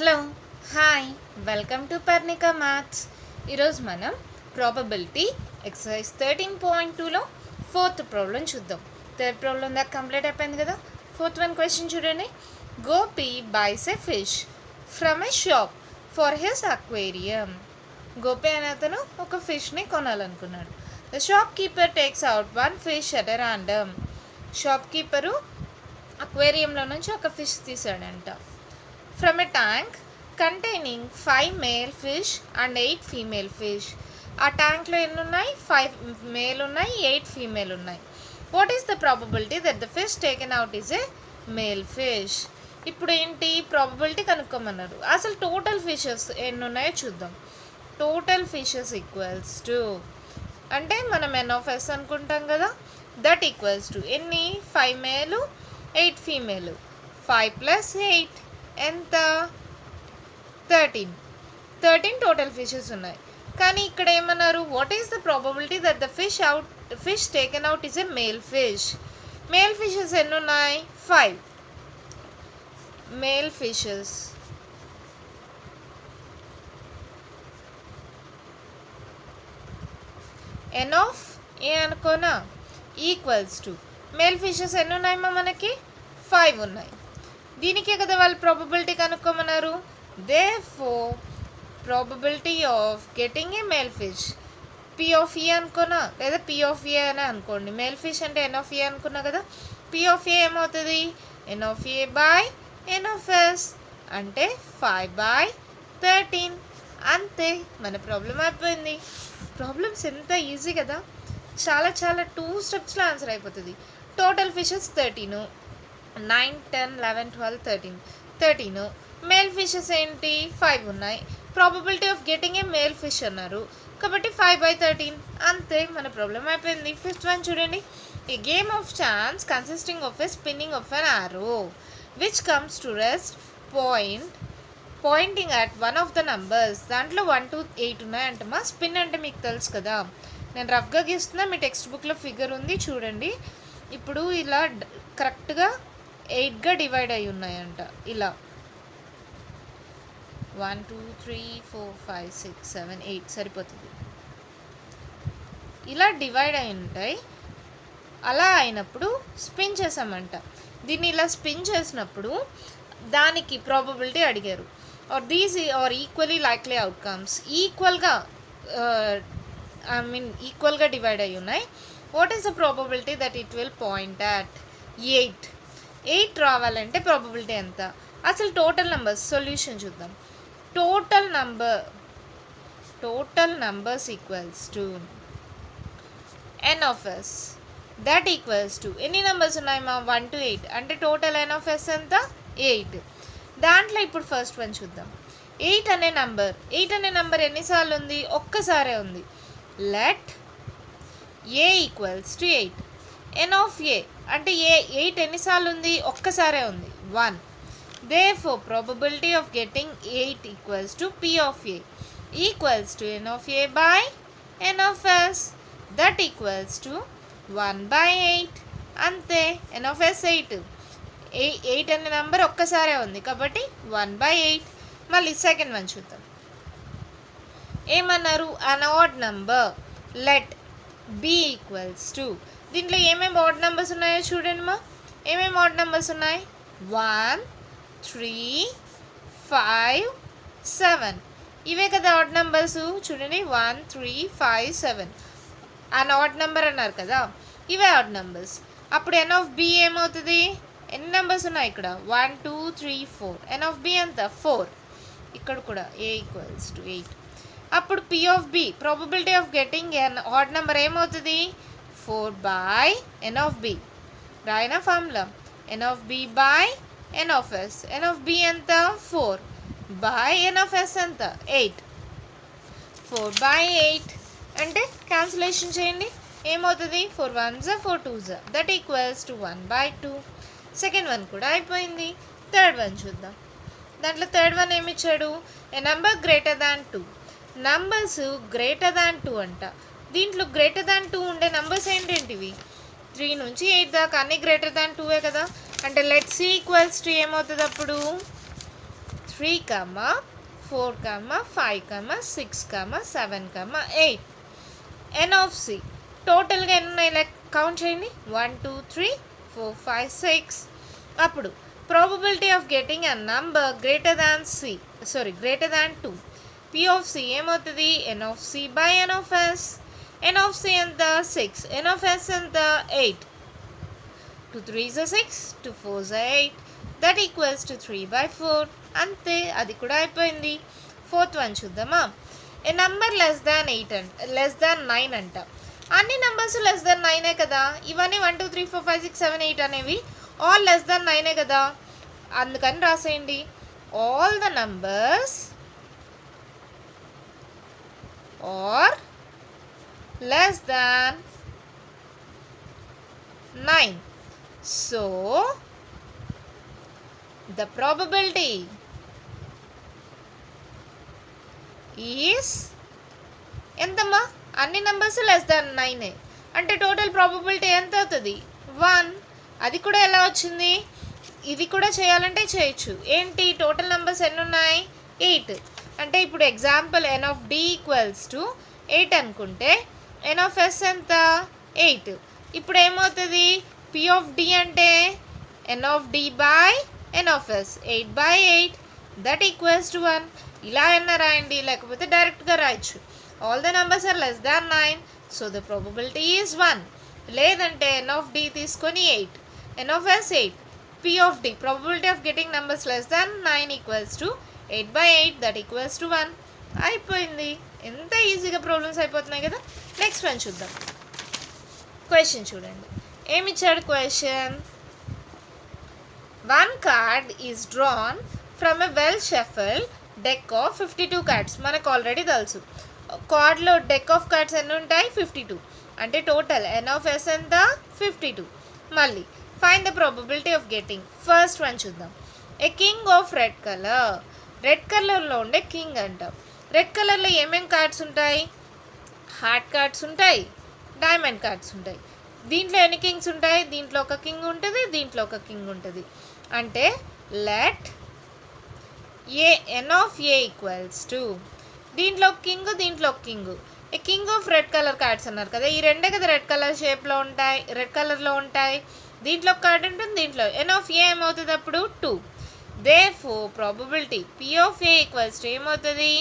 Hello hi welcome to Parnika maths. ఈరోజు మనం probability exercise 13.2లో ఫోర్త్ ప్రాబ్లం చూద్దాం. థర్డ్ ప్రాబ్లం దాకా కంప్లీట్ అయిపోయింది కదా. ఫోర్త్ వన్ క్వశ్చన్ చూడండి. Gopi buys a fish from a shop for his aquarium. Gopi అనే అతను ఒక ఫిష్ని కొనాలనుకున్నాడు. The shop keeper takes out one fish at a random. Shop keeper అక్వేరియంలో నుంచి ఒక ఫిష్ తీసాడంట. From a tank containing 5 male fish and 8 female fish. ఆ ట్యాంక్లో ఎన్ని ఉన్నాయి? 5 మేల్ ఉన్నాయి, 8 ఫీమేల్ ఉన్నాయి. What is the probability that the fish taken out is a male fish? ఇప్పుడు ఏంటి ప్రాబబిలిటీ కనుక్కోమన్నారు. అసలు టోటల్ ఫిషెస్ ఎన్ని ఉన్నాయో చూద్దాం. టోటల్ ఫిషెస్ ఈక్వల్స్ టు అంటే మనం n(s) అనుకుంటాం కదా, దట్ ఈక్వల్స్ టు ఎన్ని? 5 మేలు 8 ఫీమేలు. 5 + 8 ఎంత? 13 టోటల్ ఫిషెస్ ఉన్నాయి. కానీ ఇక్కడ ఏమన్నారు? What is the probability that the fish taken out is a male fish? Male fishes ఎన్ని ఉన్నాయి? 5 మేల్ ఫిషెస్. n(a) అనుకోనా ఈక్వల్స్ టు మేల్ ఫిషెస్ ఎన్ని ఉన్నాయమ్మా? మనకి 5 ఉన్నాయి. దీనికే కదా వాళ్ళు ప్రాబబిలిటీ కనుక్కోమన్నారు. Therefore probability of getting a male fish P(e) అనుకోనా, లేదా P(a) అని అనుకోండి. మేల్ ఫిష్ అంటే n(a) అనుకున్నా కదా. P(a) ఏమవుతుంది? n(a/n(s) అంటే 5/13. అంతే, మన ప్రాబ్లం అయిపోయింది. ప్రాబ్లమ్స్ ఎంత ఈజీ కదా, చాలా 2 స్టెప్స్లో ఆన్సర్ అయిపోతుంది. Total fishes 13, 9, 10, 11, 12, 13. మేల్ ఫిషెస్ ఏంటి? 5 ఉన్నాయి. Probability of getting a male fish అన్నారు కాబట్టి 5/13. అంతే, మన ప్రాబ్లం అయిపోయింది. ఫిఫ్త్ వన్ చూడండి. A game of chance consisting of a spinning of an arrow which comes to rest pointing at one of the numbers. దాంట్లో 1 to 8 ఉన్నాయంటమ్మా. Spin అంటే మీకు తెలుసు కదా, నేను రఫ్గా గీస్తున్నా, మీ టెక్స్ట్ బుక్లో ఫిగర్ ఉంది చూడండి. ఇప్పుడు ఇలా కరెక్ట్గా 8గా డివైడ్ అయి ఉన్నాయంట. ఇలా 1 2 3 4 5 6 7 8 సరిపోతుంది. ఇలా డివైడ్ అయి ఉంటాయి. అలా అయినప్పుడు స్పిన్ చేసామంట. దీన్ని ఇలా స్పిన్ చేసినప్పుడు దానికి ప్రాబబిలిటీ అడిగారు. Are these are equally likely outcomes. ఈక్వల్గా డివైడ్ అయి ఉన్నాయి. What is the probability that it will point at? 8 రావాలంటే ప్రాబబిలిటీ ఎంత? అసలు టోటల్ నెంబర్స్ సొల్యూషన్ చూద్దాం. Total numbers equals to n(s) that equals to ఎన్ని నెంబర్స్ ఉన్నాయమ్మా? 1 to 8 అంటే టోటల్ n(s) ఎంత? 8. దాంట్లో ఇప్పుడు ఫస్ట్ వన్ చూద్దాం. 8 అనే నంబర్ ఎన్నిసార్లు ఉంది? ఒక్కసారే ఉంది. Let a equals to 8. n(a) అంటే 8 ఎన్నిసార్లు ఉంది? ఒక్కసారే ఉంది, 1. Therefore probability of getting 8 equals to P(a) equals to n(a/n(s) that equals to 1/8. అంతే, n(s) 8 అనే నెంబర్ ఒక్కసారే ఉంది కాబట్టి 1/8. మళ్ళీ సెకండ్ వన్ చూద్దాం. ఏమన్నారు? an odd number let b equals to. దీంట్లో ఏమేమి ఆడ్ నెంబర్స్ ఉన్నాయో చూడండి మా. ఏమేమి ఆడ్ నెంబర్స్ ఉన్నాయి? 1 3 5 7. ఇవే కదా ఆడ్ నెంబర్స్. చూడండి 1 3 5 7 అన్ ఆడ్ నెంబర్ అన్నారు కదా, ఇవే ఆడ్ నెంబర్స్. అప్పుడు n(b) ఏమవుతుంది? ఎన్ని నెంబర్స్ ఉన్నాయి ఇక్కడ? 1 2 3 4. n(b) ఎంత? 4. ఇక్కడ కూడా a ఈక్వల్స్ టు 8. అప్పుడు P(b) probability of getting N odd number ఏమవుతుంది? 4/n(b). రాయనా ఫార్ములా? n(b/n(s). n(b) ఎంత? 4/n(s) ఎంత? 8. 4/8 అంటే క్యాన్సిలేషన్ చేయండి, ఏమవుతుంది? 4 1s 4 2s that equals to 1/2. Second one కూడా అయిపోయింది. థర్డ్ వన్ చూద్దాం. దాంట్లో థర్డ్ వన్ ఏమి ఇచ్చాడు? A number greater than 2. Numbers greater than 2 అంట. దీంట్లో గ్రేటర్ దాన్ 2 ఉండే నెంబర్స్ ఏంటేంటివి? 3 నుంచి 8 దాకా అన్నీ గ్రేటర్ దాన్ 2 కదా. అంటే లెట్ c ఈక్వల్స్ టు ఏమవుతుంది అప్పుడు? 3, 4, 5, 6, 7, 8. n of c టోటల్గా ఎన్ని ఉన్నాయి లైక్ కౌంట్ చేయండి 1 2 3 4 5 6. అప్పుడు probability of getting a number greater than 2. p of c ఏమవుతుంది n of c by n of s. n of c ఎంత 6, n of s ఎంత 8. 2 3s are 6, 2 4s are 8, that equals to 3/4. అంతే, అది కూడా అయిపోయింది. Fourth one చూద్దామా. ఏ number less than 9 అంట. అన్ని నంబర్స్ లెస్ దాన్ 9 కదా. ఇవన్నీ 1 2 3 4 5 6 7 8 అనేవి ఆల్ లెస్ దాన్ 9 కదా. అందుకని రాసేయండి all the numbers are less than 9. So the probability is ఎంతమ్మా, అన్ని నెంబర్స్ లెస్ దాన్ 9 అంటే టోటల్ ప్రాబబిలిటీ ఎంత అవుతుంది 1. అది కూడా ఎలా వచ్చింది, ఇది కూడా చేయాలంటే చేయొచ్చు. ఏంటి టోటల్ నెంబర్స్ ఎన్ని ఉన్నాయి 8. అంటే ఇప్పుడు example n of d equals to 8 అనుకుంటే n of s ఎంత 8. ఇప్పుడు ఏమవుతుంది p of d అంటే n of d by n of s 8/8, that equals to 1. ఇలా అయినా రాయండి, లేకపోతే డైరెక్ట్గా రాయొచ్చు. All the numbers are less than 9, so the probability is 1. లేదంటే n of d తీసుకొని 8, n of s 8, p of d probability of getting numbers less than 9 equals to 8/8, that equals to 1. అయిపోయింది. ఎంత ఈజీగా ప్రాబ్లమ్స్ అయిపోతున్నాయి కదా. Next one చూద్దాం. Question చూడండి, ఏమిచ్చాడు question. 1 card is drawn from a well shuffled deck of 52 cards. మనకు already తెలుసు కార్డ్లో డెక్ ఆఫ్ కార్డ్స్ ఎన్ని ఉంటాయి 52. అంటే టోటల్ n of s ఎంత 52. మళ్ళీ find the probability of getting. First one చూద్దాం. A king of red colour. Red కలర్లో ఉండే కింగ్ అంట. రెడ్ కలర్లో ఏమేం కార్డ్స్ ఉంటాయి, హార్ట్ కార్డ్స్ ఉంటాయి, డైమండ్ కార్డ్స్ ఉంటాయి. దీంట్లో ఎన్ని కింగ్స్ ఉంటాయి, దీంట్లో ఒక కింగ్ ఉంటుంది, దీంట్లో ఒక కింగ్ ఉంటుంది. అంటే let A n of a equals to, దీంట్లో కింగ్ దీంట్లో king. A king of red colour cards అన్నారు కదా, ఈ రెండే కదా రెడ్ కలర్ షేప్లో ఉంటాయి, రెడ్ కలర్లో ఉంటాయి. దీంట్లో ఒక కార్డ్ ఉంటుంది, దీంట్లో n of a ఏమవుతుంది అప్పుడు 2. therefore probability p of a equals to ఏమవుతుంది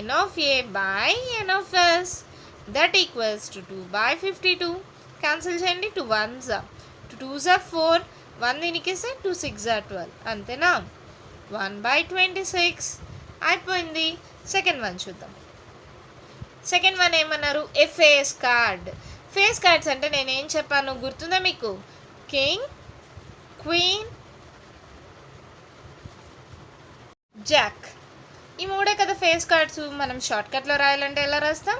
n of a by n of s, that equals to 2/52. Cancel చేయండి. 2 1s are 2 2s are 4, 1 దీనికిస్తే 2 6s are 12. అంతేనా, 1/26 అయిపోయింది. సెకండ్ వన్ చూద్దాం. సెకండ్ వన్ ఏమన్నారు, ఏ face card. Face cards అంటే నేనేం చెప్పాను గుర్తుందా మీకు, కింగ్, క్వీన్, జాక్, ఈ మూడే కదా ఫేస్ కార్డ్స్. మనం షార్ట్కట్లో రాయాలంటే ఎలా రాస్తాం,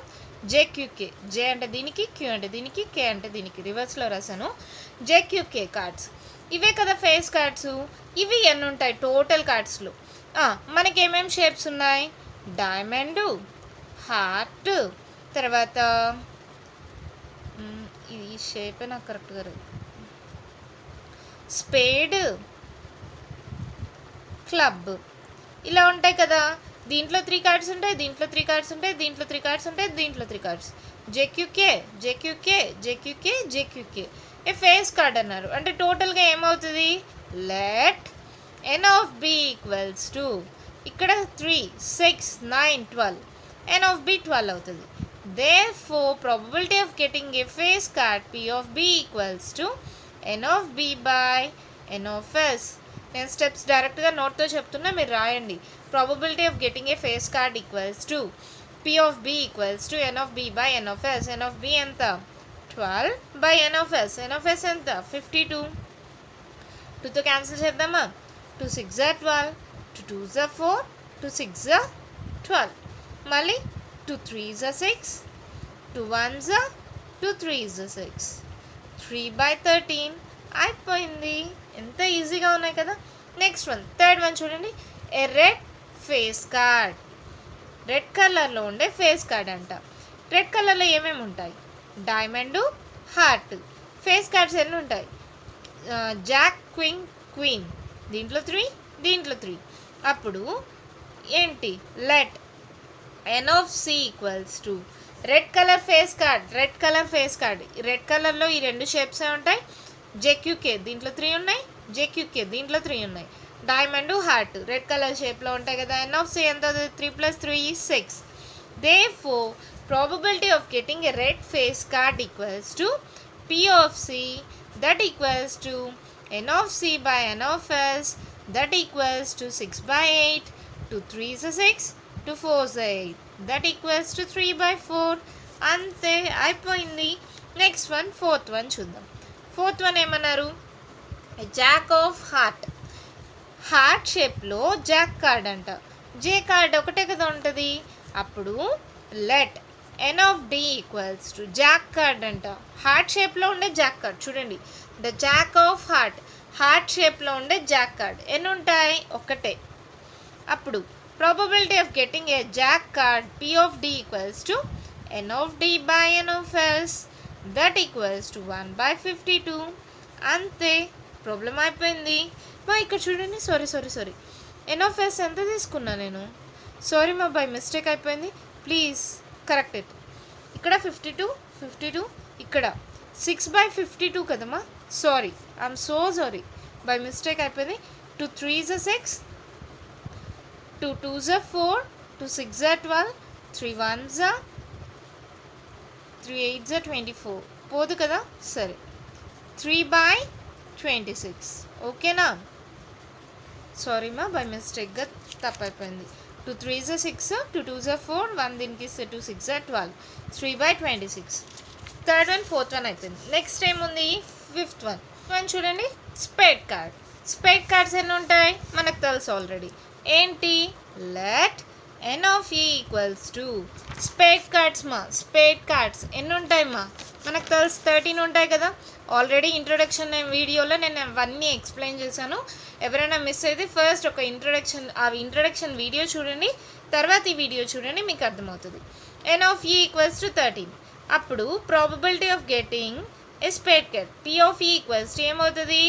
జేక్యూకే. జే అంటే దీనికి, క్యూ అంటే దీనికి, కే అంటే దీనికి, రివర్స్లో రాసాను. జేక్యూకే కార్డ్స్ ఇవే కదా ఫేస్ కార్డ్స్. ఇవి ఎన్ని ఉంటాయి టోటల్ కార్డ్స్లో. మనకి ఏమేమి షేప్స్ ఉన్నాయి, డైమండ్, హార్ట్, తర్వాత ఈ షేపే నాకు కరెక్ట్గా రాదు, స్పేడ్, క్లబ్, ఇలా ఉంటాయి కదా. దీంట్లో 3 కార్డ్స్ ఉంటాయి, దీంట్లో 3 కార్డ్స్ ఉంటాయి, దీంట్లో 3 కార్డ్స్ ఉంటాయి, దీంట్లో 3 cards. JQK JQK JQK JQK ఏ ఫేస్ కార్డ్ అన్నారు. అంటే టోటల్గా ఏమవుతుంది, let n of b equals to, ఇక్కడ 3 6 9 12, n of b 12 అవుతుంది. therefore probability of getting a face card p of b equals to n of b by n of s. నేను steps డైరెక్ట్గా నోట్తో చెప్తున్నా, మీరు రాయండి. Probability of getting A face card equals to p of b equals to n of b by n of s. n of b ఎంత 12 by n of s. n of s ఎంత 52. 2తో cancel చేద్దామా, 2 6s are 12, 2 2s are 4, 2 6s are 12. మళ్ళీ 2 3s are 6, 2 1s are 2 3s are 6, 3/13 అయిపోయింది. ఎంత ఈజీగా ఉన్నాయి కదా. నెక్స్ట్ వన్, థర్డ్ వన్ చూడండి. ఏ రెడ్ ఫేస్ కార్డ్. రెడ్ కలర్లో ఉండే ఫేస్ కార్డ్ అంట. రెడ్ కలర్లో ఏమేమి ఉంటాయి, డైమండ్, హార్ట్. ఫేస్ కార్డ్స్ ఎన్ని ఉంటాయి, జాక్, క్వీన్, క్వీన్, దీంట్లో 3 దీంట్లో 3. అప్పుడు ఏంటి let n of c equals to red colour face card red కలర్లో ఈ రెండు షేప్సే ఉంటాయి. జేక్యూకే దీంట్లో 3 ఉన్నాయి, జేక్యూకే దీంట్లో 3 ఉన్నాయి. డైమండ్ హార్ట్ రెడ్ కలర్ షేప్లో ఉంటాయి కదా. ఎన్ ఆఫ్ సి ఎంత అవుతుంది? 3 + 3 is 6. Therefore, probability of getting a red face card equals to P of C that equals to N of C by N of S that equals to 6/8. 2 3s are 6, 2 4s are 8 that equals to 3/4. అంతే అయిపోయింది. Next one fourth one చూద్దాం. Fourth one ఏమన్నారు? Jack of heart షేప్లో jack card అంట. J card ఒకటే కదా ఉంటుంది. అప్పుడు let n of d equals to jack card అంట. హార్ట్ షేప్లో ఉండే జాక్ కార్డ్ చూడండి. ద జాక్ ఆఫ్ హార్ట్ షేప్లో ఉండే జాక్ కార్డ్ ఎన్ని ఉంటాయి? ఒకటే. అప్పుడు probability of getting a jack card p of d equals to n of d by n of s that equals to 1/52. అంతే ప్రాబ్లం అయిపోయింది. మా ఇక్కడ చూడండి. సారీ ఎన్ ఆఫ్ ఎస్ ఎంత తీసుకున్నా నేను? సారీ మా బై మిస్టేక్ అయిపోయింది. Please correct it. ఇక్కడ 52 ఇక్కడ 6/52 కదమ్మా. Sorry, I'm so sorry, by mistake అయిపోయింది. 2 3s are 6, 2 2s are 4, 2 6s are 12, 3 1s are 3 8s are 24. పోదు కదా. సరే 3/26. ఓకేనా? సారీ మా బై మిస్టేక్గా తప్పైపోయింది. 2 3s are 6, 2 2s are 4, 1 దీనికి 2 6s are 12, 3/26. Third one fourth one అయిపోయింది. నెక్స్ట్ ఏముంది? ఫిఫ్త్ వన్ చూడండి. స్పేడ్ కార్డ్స్ ఎన్ని ఉంటాయి? మనకు తెలుసు ఆల్రెడీ. ఏంటి? Let n of e equals to spade cards ఎన్ని ఉంటాయి మా? మనకు తెలుసు 13 ఉంటాయి కదా. ఆల్రెడీ ఇంట్రొడక్షన్ వీడియోలో నేను అవన్నీ ఎక్స్ప్లెయిన్ చేశాను. ఎవరైనా మిస్ అయితే ఫస్ట్ ఒక ఇంట్రొడక్షన్ వీడియో చూడండి, తర్వాత ఈ వీడియో చూడండి, మీకు అర్థమవుతుంది. N of e equals to 13. అప్పుడు probability of getting a spade card p of e equals to ఏమవుతుంది?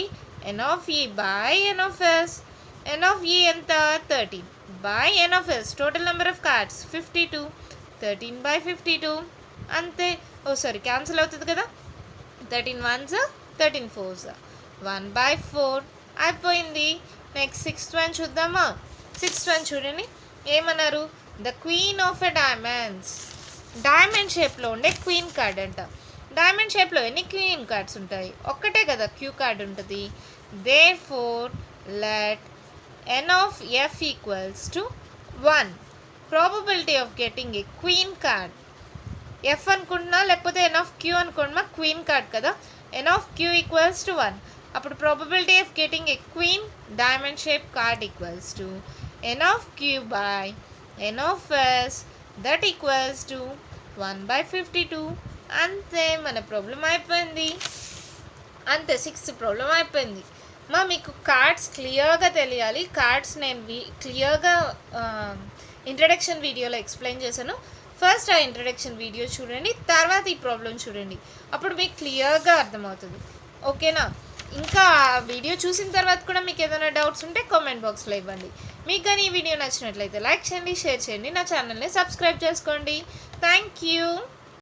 N of e by n of s. N of e ఎంత? 13 by n of s. Total number of cards 52, 13/52. అంతే. Cancel అవుతుంది కదా. 13 1s, 13 4s, 1/4 అయిపోయింది. Next sixth one చూద్దామా. Sixth one చూడండి. ఏమన్నారు? The queen of a diamond షేప్లో ఉండే క్వీన్ కార్డ్ అంట. డైమండ్ షేప్లో ఎన్ని క్వీన్ కార్డ్స్ ఉంటాయి? ఒక్కటే కదా క్యూ కార్డ్ ఉంటుంది. Therefore let n of f equals to 1. Probability of getting a queen card f అనుకుంటున్నా, లేకపోతే ఎన్ ఆఫ్ క్యూ అనుకుంటున్నా. క్వీన్ కార్డ్ కదా. N of q equals to 1. అప్పుడు probability of getting a queen diamond shape card equals to n of q by n of s that equals to 1/52. అంతే మన problem అయిపోయింది. అంతే sixth problem అయిపోయింది. మీకు cards క్లియర్గా తెలియాలి. కార్డ్స్ నేను క్లియర్గా ఇంట్రడక్షన్ వీడియోలో ఎక్స్ప్లెయిన్ చేశాను. ఫస్ట్ ఆ ఇంట్రడక్షన్ వీడియో చూడండి, తర్వాత ఈ ప్రాబ్లం చూడండి. అప్పుడు మీకు క్లియర్గా అర్థమవుతుంది. ఓకేనా? ఇంకా వీడియో చూసిన తర్వాత కూడా మీకు ఏదైనా డౌట్స్ ఉంటే కామెంట్ బాక్స్లో ఇవ్వండి. మీకు కానీ ఈ వీడియో నచ్చినట్లయితే లైక్ చేయండి, షేర్ చేయండి, నా ఛానల్ని సబ్స్క్రైబ్ చేసుకోండి. Thank you.